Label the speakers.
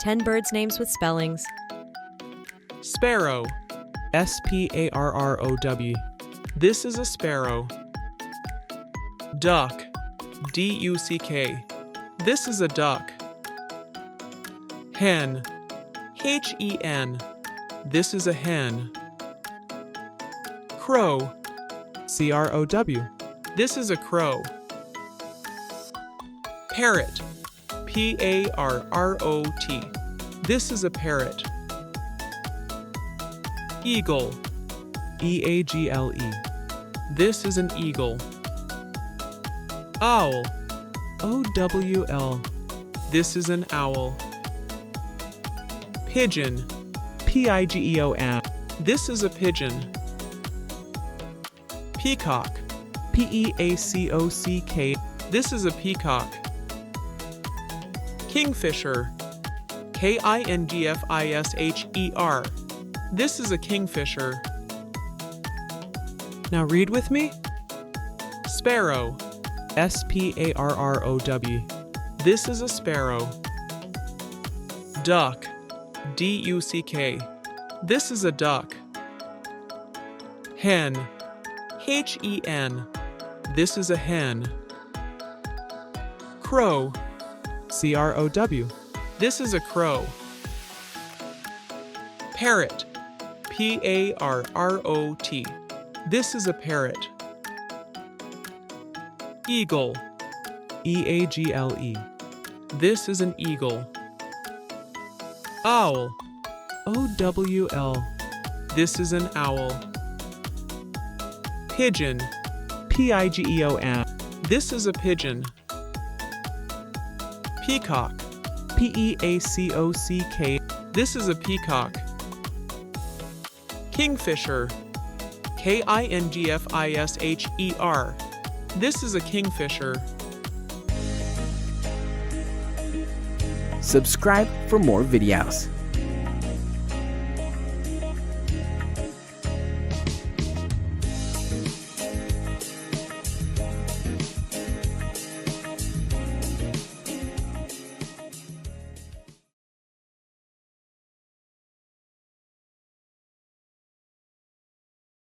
Speaker 1: 10 birds' names with spellings.
Speaker 2: Sparrow. S-P-A-R-R-O-W. This is a sparrow. Duck. D-U-C-K. This is a duck. Hen. H-E-N. This is a hen. Crow. C-R-O-W. This is a crow. Parrot. P-A-R-R-O-T. This is a parrot. Eagle. E-A-G-L-E. This is an eagle. Owl. O-W-L. This is an owl. Pigeon. P-I-G-E-O-N. This is a pigeon. Peacock. P-E-A-C-O-C-K. This is a peacock. Kingfisher. K-I-N-G-F-I-S-H-E-R. This is a kingfisher. Now read with me. Sparrow. S-P-A-R-R-O-W. This is a sparrow. Duck. D-U-C-K. This is a duck. Hen. H-E-N. This is a hen. Crow. C-R-O-W. This is a crow. Parrot. P-A-R-R-O-T. This is a parrot. Eagle. E-A-G-L-E. This is an eagle. Owl. O-W-L. This is an owl. Pigeon. P-I-G-E-O-N. This is a pigeon. Peacock. P-E-A-C-O-C-K. This is a peacock. Kingfisher. K-I-N-G-F-I-S-H-E-R. This is a kingfisher.
Speaker 3: Subscribe for more videos.